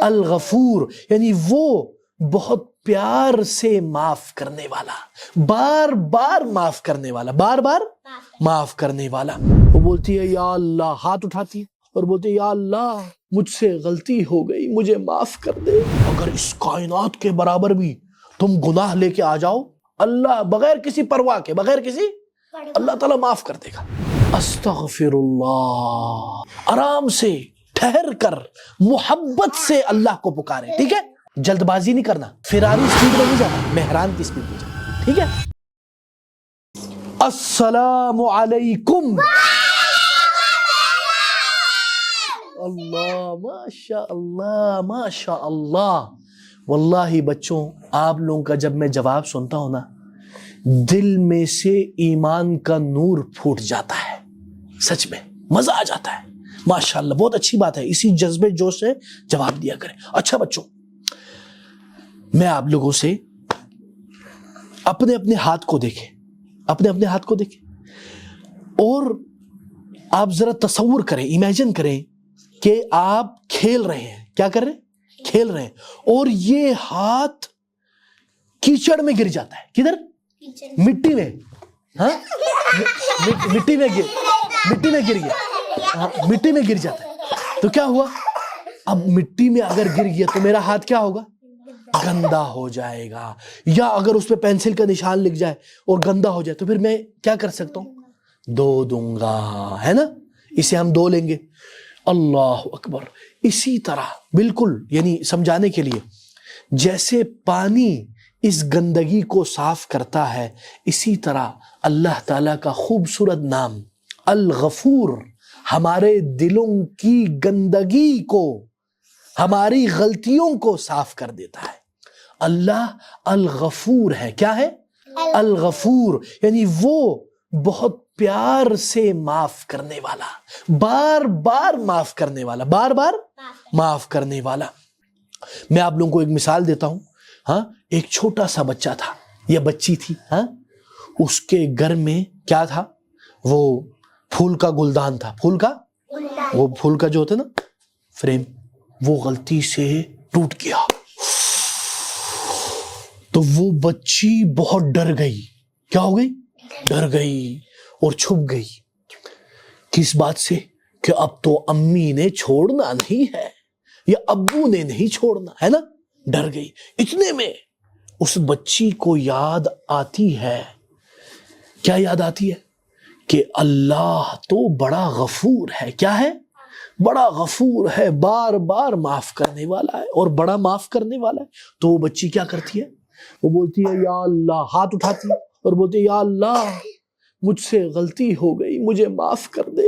الغفور یعنی وہ بہت پیار سے معاف کرنے والا، بار بار معاف کرنے والا، بار بار معاف کرنے والا۔ وہ بولتی ہے یا اللہ، ہاتھ اٹھاتی ہے اور بولتی ہے یا اللہ مجھ سے غلطی ہو گئی، مجھے معاف کر دے۔ اگر اس کائنات کے برابر بھی تم گناہ لے کے آ جاؤ، اللہ بغیر کسی پرواہ کے، بغیر کسی، اللہ تعالیٰ معاف کر دے گا۔ استغفر اللہ، آرام سے ٹھہر کر محبت سے اللہ کو پکارے، ٹھیک ہے؟ جلد بازی نہیں کرنا، فراری سپیڈ میں نہیں جانا، مہران کی سپیڈ میں جانا، ٹھیک ہے؟ السلام علیکم۔ اللہ، ماشاء اللہ، ماشاء اللہ۔ واللہ بچوں، آپ لوگوں کا جب میں جواب سنتا ہوں نا، دل میں سے ایمان کا نور پھوٹ جاتا ہے، سچ میں مزہ آ جاتا ہے۔ ماشاءاللہ، بہت اچھی بات ہے، اسی جذبے جوش سے جواب دیا کریں۔ اچھا بچوں، میں آپ لوگوں سے اپنے اپنے ہاتھ کو دیکھیں، اپنے اپنے ہاتھ کو دیکھیں، اور آپ ذرا تصور کریں، امیجن کریں کہ آپ کھیل رہے ہیں۔ کیا کر رہے ہیں؟ کھیل رہے ہیں، اور یہ ہاتھ کیچڑ میں گر جاتا ہے۔ کدھر؟ مٹی میں۔ ہاں، مٹی میں گر گیا، ہاں مٹی میں گر جاتا ہے۔ تو کیا ہوا؟ اب مٹی میں اگر گر گیا تو میرا ہاتھ کیا ہوگا؟ گندا ہو جائے گا۔ یا اگر اس پہ پینسل کا نشان لکھ جائے اور گندا ہو جائے تو پھر میں کیا کر سکتا ہوں؟ دھو دوں گا، ہے نا؟ اسے ہم دھو لیں گے۔ اللہ اکبر۔ اسی طرح بالکل، یعنی سمجھانے کے لیے، جیسے پانی اس گندگی کو صاف کرتا ہے، اسی طرح اللہ تعالیٰ کا خوبصورت نام الغفور ہمارے دلوں کی گندگی کو، ہماری غلطیوں کو صاف کر دیتا ہے۔ اللہ الغفور ہے۔ کیا ہے؟ الغفور یعنی وہ بہت پیار سے معاف کرنے والا، بار بار معاف کرنے والا، بار بار معاف کرنے والا۔ میں آپ لوگوں کو ایک مثال دیتا ہوں۔ ہاں، ایک چھوٹا سا بچہ تھا یا بچی تھی، ہاں، اس کے گھر میں کیا تھا؟ وہ پھول کا گلدان تھا، وہ پھول کا جو ہوتا ہے نا فریم، وہ غلطی سے ٹوٹ گیا۔ تو وہ بچی بہت ڈر گئی۔ کیا ہو گئی؟ ڈر گئی اور چھپ گئی۔ کس بات سے؟ کہ اب تو امی نے چھوڑنا نہیں ہے یا ابو نے نہیں چھوڑنا ہے نا۔ ڈر گئی۔ اتنے میں اس بچی کو یاد آتی ہے، کیا یاد آتی ہے؟ کہ اللہ تو بڑا غفور ہے۔ کیا ہے؟ بڑا غفور ہے، بار بار معاف کرنے والا ہے اور بڑا معاف کرنے والا ہے۔ تو وہ بچی کیا کرتی ہے؟ وہ بولتی ہے یا اللہ، ہاتھ اٹھاتی ہے اور بولتی ہے یا اللہ مجھ سے غلطی ہو گئی، مجھے معاف کر دے،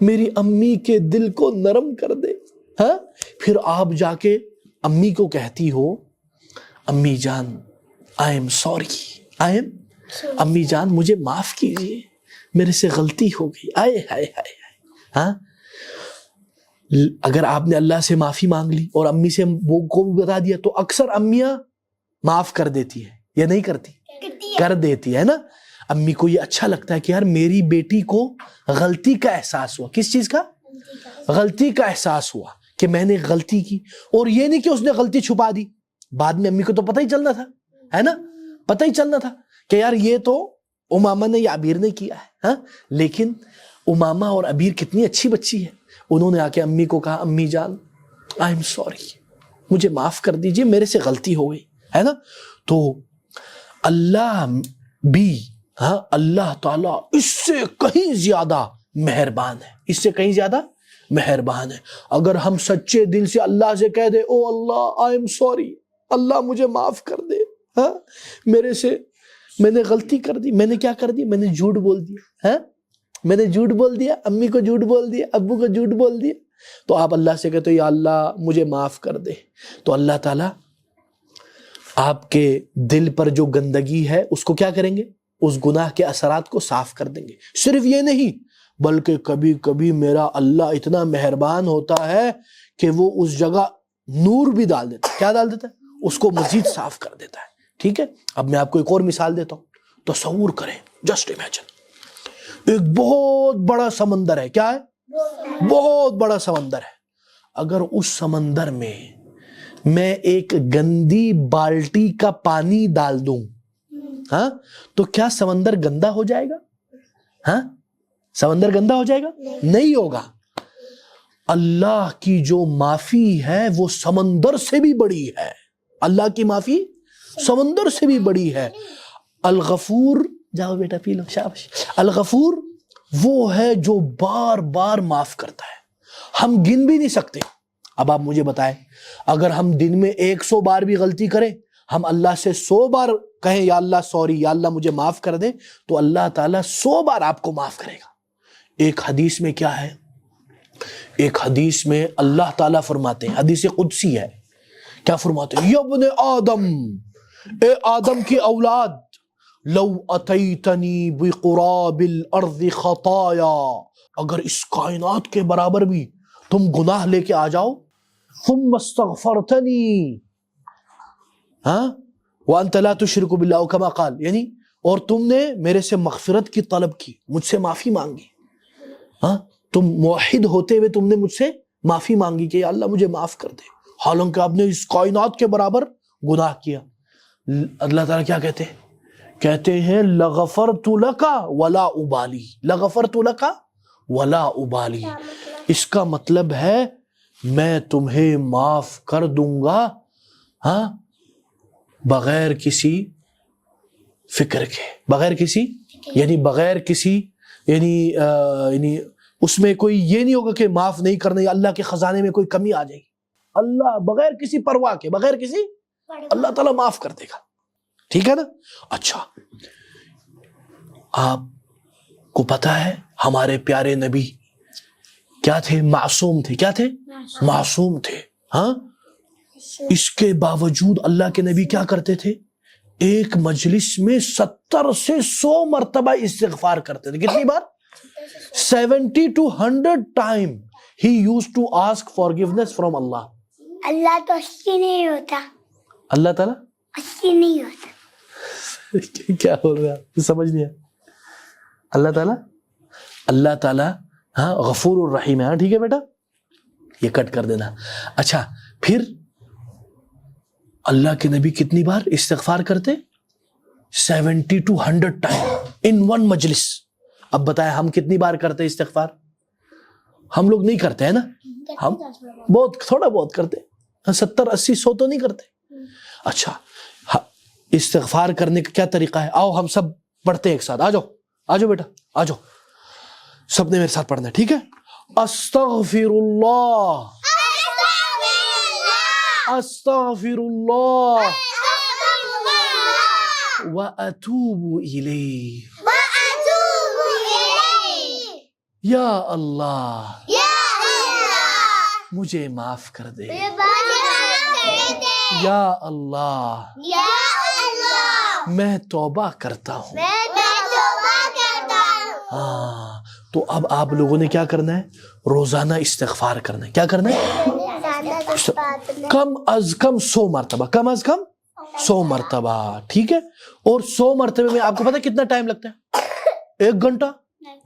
میری امی کے دل کو نرم کر دے۔ ہاں، پھر آپ جا کے امی کو کہتی ہو امی جان آئی ایم سوری، امی جان مجھے معاف کیجیے، میرے سے غلطی ہو گئی۔ آئے ہائے ہائے۔ ہاں، اگر آپ نے اللہ سے معافی مانگ لی اور امی سے وہ کو بھی بتا دیا تو اکثر امیاں معاف کر دیتی ہے یا نہیں کرتی؟ کر دیتی ہے نا۔ امی کو یہ اچھا لگتا ہے کہ یار میری بیٹی کو غلطی کا احساس ہوا۔ کس چیز کا؟ غلطی کا احساس ہوا کہ میں نے غلطی کی، اور یہ نہیں کہ اس نے غلطی چھپا دی۔ بعد میں امی کو تو پتہ ہی چلنا تھا، ہے نا، پتہ ہی چلنا تھا کہ یار یہ تو امامہ نے یا عبیر نے کیا ہے۔ ہاں، لیکن امامہ اور عبیر کتنی اچھی بچی ہے، انہوں نے آ کے امی کو کہا امی جان آئی ایم سوری، مجھے معاف کر دیجئے، میرے سے غلطی ہو گئی، ہے نا۔ تو اللہ بھی، ہاں، اللہ تعالیٰ اس سے کہیں زیادہ مہربان ہے، اس سے کہیں زیادہ مہربان ہے۔ اگر ہم سچے دل سے اللہ سے کہہ دے او اللہ آئی ایم سوری، اللہ مجھے معاف کر دے، ہاں میرے سے میں نے غلطی کر دی، میں نے کیا کر دی؟ میں نے جھوٹ بول دیا، ہاں میں نے جھوٹ بول دیا، امی کو جھوٹ بول دیا، ابو کو جھوٹ بول دیا، تو آپ اللہ سے کہتے ہو یا اللہ مجھے معاف کر دے، تو اللہ تعالیٰ آپ کے دل پر جو گندگی ہے اس کو کیا کریں گے؟ اس گناہ کے اثرات کو صاف کر دیں گے۔ صرف یہ نہیں بلکہ کبھی کبھی میرا اللہ اتنا مہربان ہوتا ہے کہ وہ اس جگہ نور بھی ڈال دیتا ہے۔ کیا ڈال دیتا ہے؟ اس کو مزید صاف کر دیتا ہے۔ ٹھیک ہے، اب میں آپ کو ایک اور مثال دیتا ہوں۔ تصور کریں، جسٹ امیجن، ایک بہت بڑا سمندر ہے۔ کیا ہے؟ بہت بڑا سمندر ہے۔ اگر اس سمندر میں میں ایک گندی بالٹی کا پانی ڈال دوں ہاں تو کیا سمندر گندا ہو جائے گا؟ ہاں سمندر گندا ہو جائے گا؟ نہیں ہوگا۔ اللہ کی جو معافی ہے وہ سمندر سے بھی بڑی ہے، اللہ کی معافی سمندر سے بھی بڑی ہے۔ الغفور، جاؤ بیٹا پی لو، شاباش۔ الغفور وہ ہے جو بار بار معاف کرتا ہے، ہم گن بھی نہیں سکتے۔ اب آپ مجھے بتائیں، اگر ہم دن میں 100 بار بھی غلطی کریں، ہم اللہ سے 100 بار کہیں یا اللہ سوری، یا اللہ مجھے معاف کر دے، تو اللہ تعالیٰ 100 بار آپ کو معاف کرے گا۔ ایک حدیث میں کیا ہے؟ ایک حدیث میں اللہ تعالیٰ فرماتے ہیں، حدیث قدسی ہے، کیا فرماتے ہیں؟ یا ابن آدم، اے آدم کی اولاد، لو اتیتنی بقراب الارض خطایا، اگر اس کائنات کے برابر بھی تم گناہ لے کے آ جاؤ، ثم استغفرتنی ہاں وانت لا تشرک باللہ کما قال، یعنی اور تم نے میرے سے مغفرت کی طلب کی، مجھ سے معافی مانگی، ہاں تم موحد ہوتے ہوئے تم نے مجھ سے معافی مانگی کہ یا اللہ مجھے معاف کر دے، حالانکہ آپ نے اس کائنات کے برابر گناہ کیا۔ اللہ تعالیٰ کیا کہتے ہیں؟ کہتے ہیں لغفرت لک ولا ابالی، لغفرت لک ولا ابالی، اس کا مطلب ہے میں تمہیں معاف کر دوں گا ہاں بغیر کسی فکر کے، بغیر کسی یعنی بغیر کسی یعنی اس میں کوئی یہ نہیں ہوگا کہ معاف نہیں کرنا یا اللہ کے خزانے میں کوئی کمی آ جائے گی، اللہ بغیر کسی پرواہ کے، بغیر کسی، اللہ تعالیٰ معاف کر دے گا، ٹھیک ہے نا؟ اچھا، آپ کو پتا ہے ہمارے پیارے نبی کیا تھے؟ معصوم تھے، کیا تھے؟ معصوم تھے، ہاں اس کے باوجود اللہ کے نبی کیا کرتے تھے؟ ایک مجلس میں 70 سے 100 مرتبہ استغفار کرتے تھے۔ کتنی بار؟ 70 to 100 time he used to ask forgiveness from Allah۔ اللہ تو 80 نہیں ہوتا، اللہ تعالیٰ 80 نہیں ہوتا۔ کیا بول رہے ہیں؟ سمجھ نہیں آیا۔ اللہ تعالیٰ ہاں غفور الرحیم ہے، ہاں ٹھیک ہے بیٹا، یہ کٹ کر دینا۔ اچھا، پھر اللہ کے نبی کتنی بار استغفار کرتے؟ 70 to 100 ٹائم ان ون مجلس۔ اب بتائیں ہم کتنی بار کرتے استغفار؟ ہم لوگ نہیں کرتے ہیں نا، ہم بہت تھوڑا بہت کرتے، 70 80 100 تو نہیں کرتے۔ اچھا، استغفار کرنے کا کیا طریقہ ہے؟ آؤ ہم سب پڑھتے ہیں ایک ساتھ، آ جاؤ بیٹا، آ جاؤ، سب نے میرے ساتھ پڑھنا ہے، ٹھیک ہے؟ استغفر اللہ، استغفر اللہ واتوب الیہ، یا اللہ مجھے معاف کر دے، یا اللہ میں توبہ کرتا ہوں۔ ہاں تو اب آپ لوگوں نے کیا کرنا ہے؟ روزانہ استغفار کرنا ہے۔ کیا کرنا ہے؟ کم از کم 100 مرتبہ، کم از کم 100 مرتبہ، ٹھیک ہے؟ اور 100 مرتبہ میں آپ کو پتا کتنا ٹائم لگتا ہے؟ 1 گھنٹہ،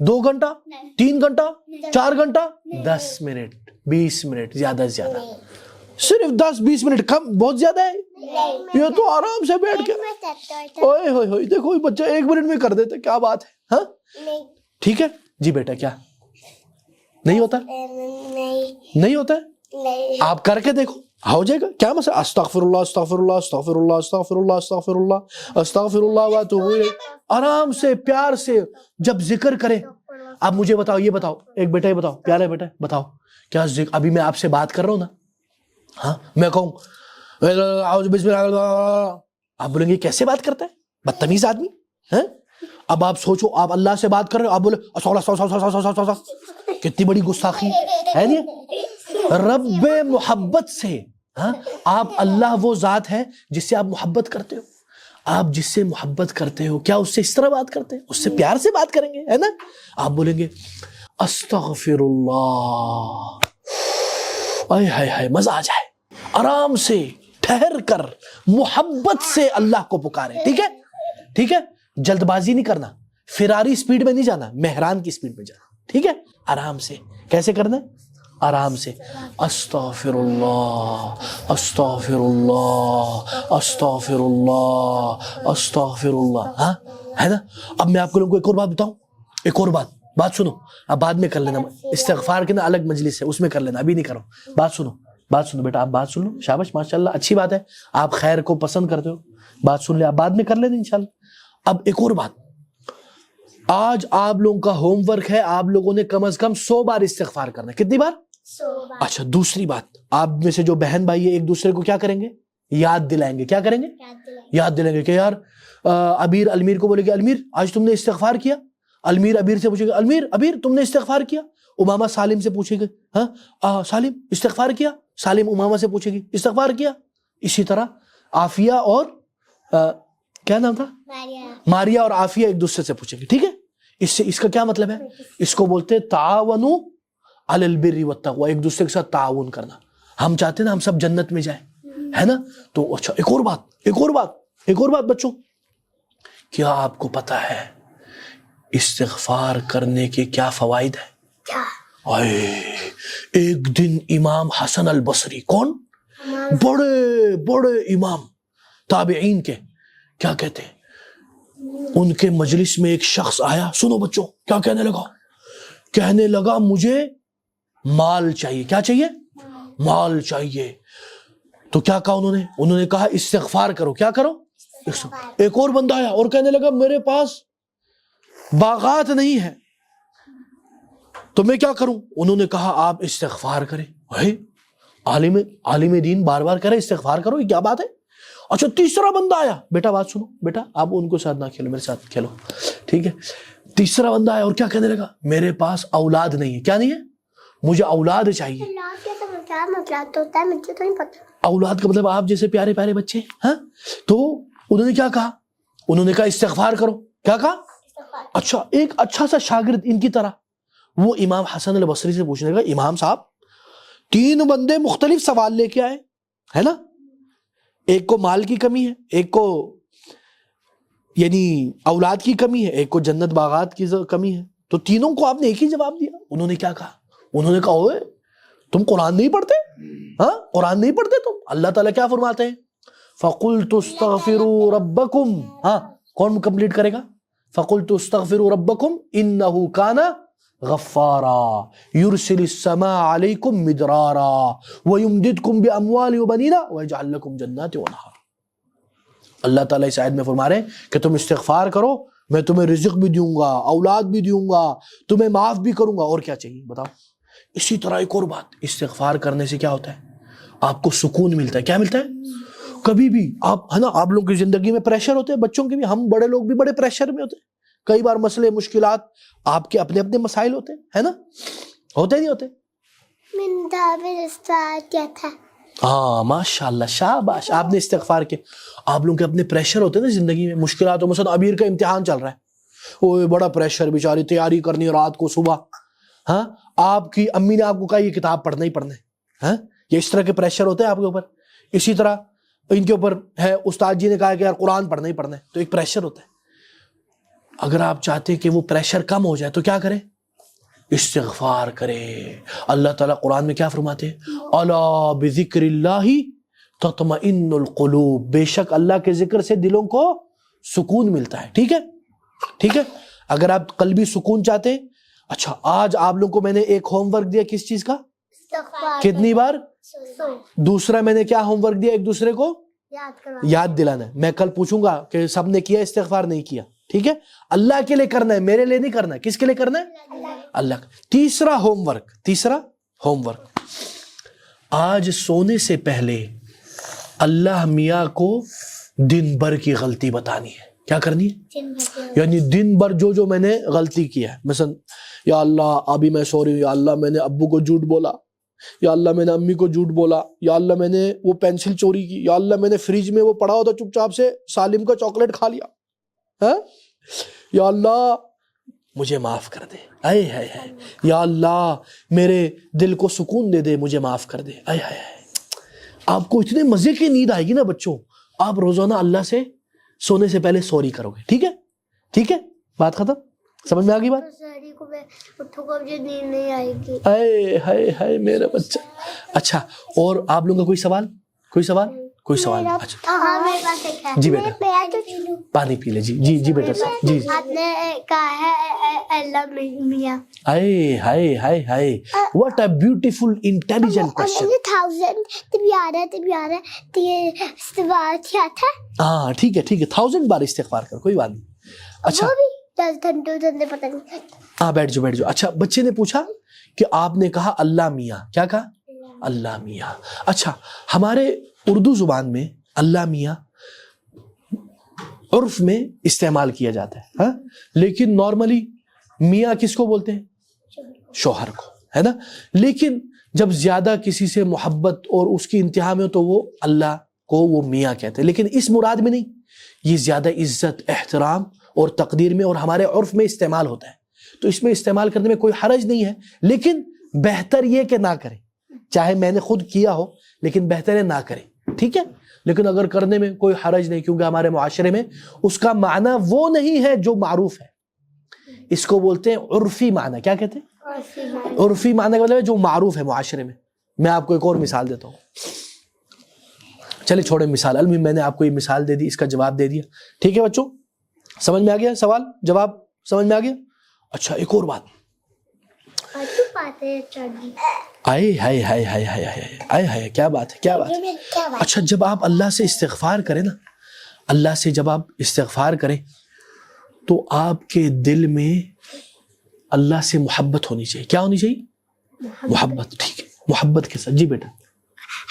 2 گھنٹا، 3 گھنٹا، 4 گھنٹا، 10 منٹ، 20 منٹ، زیادہ سے زیادہ صرف 10-20 منٹ، کم بہت زیادہ ہے؟ یہ تو آرام سے بیٹھ کے اوئے ہوئے ہوئے دیکھو بچہ 1 منٹ میں کر دیتے، کیا بات ہے، ہاں ٹھیک ہے جی بیٹا۔ کیا نہیں ہوتا؟ نہیں ہوتا ہے؟ آپ کر کے دیکھو، ہو جائے گا، کیا مسئلہ؟ استغفر اللہ استغفر اللہ استغفر اللہ استغفر اللہ استغفر اللہ استغفر اللہ واتوب الیہ، آرام سے پیار سے جب ذکر کریں۔ اب مجھے بتاؤ، یہ بتاؤ، ایک بیٹا یہ بتاؤ، پیارے بیٹا بتاؤ، کیا ابھی میں آپ سے بات کر رہا ہوں نا، ہاں میں کہوں بسم اللہ، آپ بولیں گے کیسے بات کرتا ہے بدتمیز آدمی، ہیں؟ اب آپ سوچو، آپ اللہ سے بات کر رہے ہو، آپ بولے کتنی بڑی گستاخی ہے نہیں؟ رب محبت سے، ہاں آپ اللہ وہ ذات ہے جس سے آپ محبت کرتے ہو، آپ جس سے محبت کرتے ہو کیا اس سے اس طرح بات کرتے ہیں؟ اس سے پیار سے بات کریں گے، ہے نا؟ آپ بولیں گے استغفر اللہ، آئے ہائے ہائے، مزہ آ جائے، آرام سے ٹھہر کر محبت سے اللہ کو پکارے، ٹھیک ہے؟ ٹھیک ہے، جلد بازی نہیں کرنا، فراری سپیڈ میں نہیں جانا، مہران کی سپیڈ میں جانا، ٹھیک ہے؟ آرام سے کیسے کرنا ہے؟ آرام سے استغفر اللہ استغفر اللہ استغفر اللہ استغفر اللہ. ہاں ہے نا. اب میں آپ کو لوگوں کو ایک اور بات بتاؤں, ایک اور بات سنو. اب بعد میں کر لینا استغفار کے نا الگ مجلس ہے, اس میں کر لینا, ابھی نہیں کرو. بات سنو بیٹا, آپ بات سن لو. شاباش ماشاءاللہ, اچھی بات ہے, آپ خیر کو پسند کرتے ہو. بات سن لے, آپ بعد میں کر لینا انشاءاللہ. اب ایک اور بات, آج آپ لوگوں کا ہوم ورک ہے, آپ لوگوں نے کم از کم 100 بار استغفار کرنا ہے. کتنی بار؟ 100 بار. اچھا دوسری بات, آپ میں سے جو بہن بھائی ہے ایک دوسرے کو کیا کریں گے؟ یاد دلائیں گے. کیا کریں گے؟ یاد دلائیں گے کہ یار ابیر المیر کو بولے گے المیر آج تم نے استغفار کیا. المیر ابیر سے پوچھے گا ابیر تم نے استغفار کیا. امامہ سالم سے پوچھے گا ہاں سالم استغفار کیا. سالم امامہ سے پوچھے گی استغفار کیا. اسی طرح عافیہ اور کیا نام تھا, ماریا اور عافیہ ایک دوسرے سے پوچھیں گے. ٹھیک ہے, اس کا کیا مطلب ہے؟ اس کو بولتے ہیں تعاونوا علی البر والتقوی, ایک دوسرے کے ساتھ تعاون کرنا. ہم چاہتے ہیں نا ہم سب جنت میں جائیں, ہے نا. تو اچھا ایک اور بات بچوں, کیا آپ کو پتا ہے استغفار کرنے کے کیا فوائد ہیں؟ ایک دن امام حسن البصری, کون؟ بڑے امام تابعین کے, کیا کہتے ہیں, ان کے مجلس میں ایک شخص آیا. سنو بچوں, کیا کہنے لگا مجھے مال چاہیے. کیا چاہیے؟ مال چاہیے. تو کیا کہا انہوں نے کہا استغفار کرو. کیا کرو؟ ایک اور بندہ آیا اور کہنے لگا میرے پاس باغات نہیں ہے تو میں کیا کروں. انہوں نے کہا آپ استغفار کریں. عالم دین بار بار کرے استغفار کرو, یہ کیا بات ہے. اچھا تیسرا بندہ آیا. بیٹا بات سنو, بیٹا آپ ان کو ساتھ نہ کھیلو, میرے ساتھ کھیلو, ٹھیک ہے. تیسرا بندہ آیا اور کیا کہنے لگا میرے پاس اولاد نہیں ہے. کیا نہیں ہے؟ مجھے اولاد چاہیے. اولاد کا مطلب آپ جیسے پیارے پیارے بچے. ہاں تو انہوں نے کیا کہا, انہوں نے کہا استغفار کرو. کیا کہا؟ اچھا ایک اچھا سا شاگرد ان کی طرح وہ امام حسن البصری سے پوچھنے لگا امام صاحب 3 بندے مختلف سوال لے کے آئے, ہے نا. ایک کو مال کی کمی ہے, ایک کو یعنی اولاد کی کمی ہے, ایک کو جنت باغات کی کمی ہے, تو تینوں کو آپ نے ایک ہی جواب دیا. انہوں نے کیا کہا, انہوں نے کہا اوے تم قرآن نہیں پڑھتے؟ ہاں قرآن نہیں پڑھتے تم؟ اللہ تعالیٰ کیا فرماتے ہیں فَقُلْتُ اسْتَغْفِرُوا رَبَّكُمْ. ہاں کون کمپلیٹ کرے گا؟ فَقُلْتُ اسْتَغْفِرُوا رَبَّكُمْ إِنَّهُ كَانَ غَفَّارًا يُرْسِلِ السَّمَاءَ عَلَيْكُمْ مِدْرَارًا وَيُمْدِدْكُمْ بِأَمْوَالٍ وَبَنِينَ وَيَجْعَلْ لَكُمْ جَنَّاتٍ وَأَنْهَارًا. اللہ تعالیٰ اس آیت میں فرما رہے ہیں کہ تم استغفار کرو, میں تمہیں رزق بھی دوں گا, اولاد بھی دوں گا, تمہیں معاف بھی کروں گا, اور کیا چاہیے بتاؤ. اسی طرح ایک اور بات, استغفار کرنے سے کیا ہوتا ہے, آپ کو سکون ملتا ہے. کیا ملتا ہے؟ کبھی بھی آپ ہے نا, آپ لوگوں کی زندگی میں پریشر ہوتے ہیں, بچوں کے بھی, ہم بڑے لوگ بھی بڑے پریشر میں ہوتے ہیں. کئی بار مسئلے مشکلات آپ کے اپنے اپنے مسائل ہوتے ہیں, ہے نا, ہوتے نہیں ہوتے. ہاں ماشاءاللہ شاباش, آپ نے استغفار کیا. آپ لوگوں کے اپنے پریشر ہوتے ہیں نا زندگی میں, مشکلات. مثلا ابیر کا امتحان چل رہا ہے, وہ بڑا پریشر, بیچاری تیاری کرنی ہے رات کو صبح. ہاں آپ کی امی نے آپ کو کہا یہ کتاب پڑھنا ہی پڑھنا ہے. ہاں یہ اس طرح کے پریشر ہوتے ہیں آپ کے اوپر. اسی طرح ان کے اوپر ہے استاد جی نے کہا کہ یار قرآن پڑھنا ہی پڑھنا ہے, تو ایک پریشر ہوتا ہے. اگر آپ چاہتے کہ وہ پریشر کم ہو جائے تو کیا کریں؟ استغفار کرے. اللہ تعالیٰ قرآن میں کیا فرماتے ہیں, الا بذکر اللہ تطمئن القلوب, بے شک اللہ کے ذکر سے دلوں کو سکون ملتا ہے. ٹھیک ہے, ٹھیک ہے. اگر آپ قلبی سکون چاہتے ہیں, اچھا آج آپ لوگوں کو میں نے ایک ہوم ورک دیا, کس چیز کا؟ کتنی بار؟ دوسرا میں نے کیا ہوم ورک دیا, ایک دوسرے کو یاد دلانا ہے. میں کل پوچھوں گا کہ سب نے کیا استغفار, نہیں کیا. ٹھیک ہے, اللہ کے لیے کرنا ہے, میرے لیے نہیں کرنا ہے. کس کے لیے کرنا ہے؟ اللہ. تیسرا ہوم ورک, آج سونے سے پہلے اللہ میاں کو دن بھر کی غلطی بتانی ہے. کیا کرنی ہے؟ یعنی دن بھر جو میں نے غلطی کیا ہے, مثلا یا اللہ ابھی میں سوری ہوں, یا اللہ میں نے ابو کو جھوٹ بولا, یا اللہ میں نے امی کو جھوٹ بولا, یا اللہ میں نے وہ پینسل چوری کی, یا اللہ میں نے فریج میں وہ پڑا ہوتا چپ چاپ سے سالم کا چاکلیٹ کھا لیا, یا اللہ مجھے معاف کر دے. یا اللہ میرے دل کو سکون دے دے, مجھے معاف کر دے. آپ کو اتنے مزے کی نیند آئے گی نا بچوں, آپ روزانہ اللہ سے سونے سے پہلے سوری کرو گے. ٹھیک ہے, ٹھیک ہے, بات ختم. سمجھ میں آ گئی بات؟ ساری کو میں اٹھوں گا مجھے نیند نہیں آئے گی. اے ہائے ہائے میرا بچہ. اچھا اور آپ لوگوں کا کوئی سوال؟ کوئی سوال؟ کوئی سوال؟ اچھا ہاں میرے پاس ایک ہے. جی بیٹا پانی پی لے. جی جی جی بیٹا جی. آپ نے کہا ہے اللہ میاں. اے ہائے ہائے ہائے what a beautiful intelligent question. 1000 تب یاد ہے تو یہ استغفار کیا تھا. ہاں ٹھیک ہے 1000 بار استغفار کر کوئی بات نہیں. اچھا وہ بھی 10 گھنٹے پتہ نہیں. ہاں بیٹھ جاؤ. اچھا بچے نے پوچھا کہ آپ نے کہا اللہ میاں. کیا کہا؟ اللہ میاں. اچھا ہمارے اردو زبان میں اللہ میاں عرف میں استعمال کیا جاتا ہے ہاں، لیکن نارملی میاں کس کو بولتے ہیں؟ شوہر کو، ہے نا. لیکن جب زیادہ کسی سے محبت اور اس کی انتہا میں ہو تو وہ اللہ کو وہ میاں کہتے ہیں، لیکن اس مراد میں نہیں. یہ زیادہ عزت احترام اور تقدیر میں اور ہمارے عرف میں استعمال ہوتا ہے، تو اس میں استعمال کرنے میں کوئی حرج نہیں ہے، لیکن بہتر یہ کہ نہ کریں. چاہے میں نے خود کیا ہو لیکن بہتر ہے نہ کریں، ٹھیک ہے. لیکن اگر کرنے میں کوئی حرج نہیں، کیونکہ ہمارے معاشرے میں اس کا معنی وہ نہیں ہے جو معروف ہے. اس کو بولتے ہیں عرفی معنی. کیا کہتے ہیں؟ عرفی معنی کا مطلب ہے جو معروف ہے معاشرے میں. میں آپ کو ایک اور مثال دیتا ہوں. چلے چھوڑیں مثال، المہم میں نے آپ کو یہ مثال دے دی، اس کا جواب دے دیا. ٹھیک ہے بچوں، سمجھ میں آ گیا؟ سوال جواب سمجھ میں آ گیا؟ اچھا ایک اور بات. آئے ہائے ہائے ہائے ہائے ہائے ہائے کیا بات ہے، کیا بات ہے. اچھا جب آپ اللہ سے استغفار کریں نا، اللہ سے جب آپ استغفار کریں تو آپ کے دل میں اللہ سے محبت ہونی چاہیے. کیا ہونی چاہیے؟ محبت. ٹھیک ہے محبت کے ساتھ. جی بیٹا.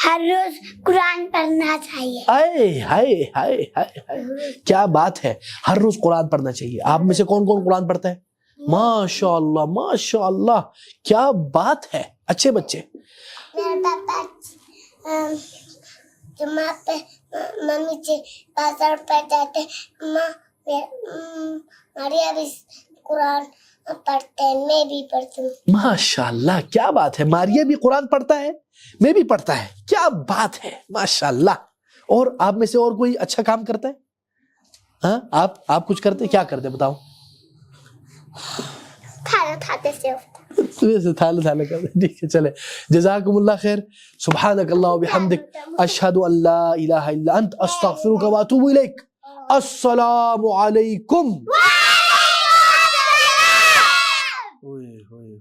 ہر روز قرآن پڑھنا چاہیے. آئے ہائے ہائے ہائے ہائے کیا بات ہے، ہر روز قرآن پڑھنا چاہیے. آپ میں سے کون کون قرآن پڑھتا ہے؟ ماشاء اللہ ماشاء اللہ کیا بات ہے، اچھے بچے. میرے پاپا جمعہ پہ ممی سے بازار پہ جاتے، ماریا بھی قرآن پڑھتے ہیں، میں بھی پڑھتی ہوں. ماشاء اللہ کیا بات ہے، ماریہ بھی قرآن پڑھتا ہے، میں بھی پڑھتا ہے. کیا بات ہے ماشاء اللہ. اور آپ میں سے اور کوئی اچھا کام کرتا ہے؟ ہاں آپ کچھ کرتے؟ کیا کرتے بتاؤ؟ کھانا کھاتے سے تھالے کرتے. ٹھیک ہے چلے جزاکم اللہ خیر. سبحانک اللہ وبحمدک اشہد ان لا الہ الا انت استغفرک واتوب الیک. السلام علیکم.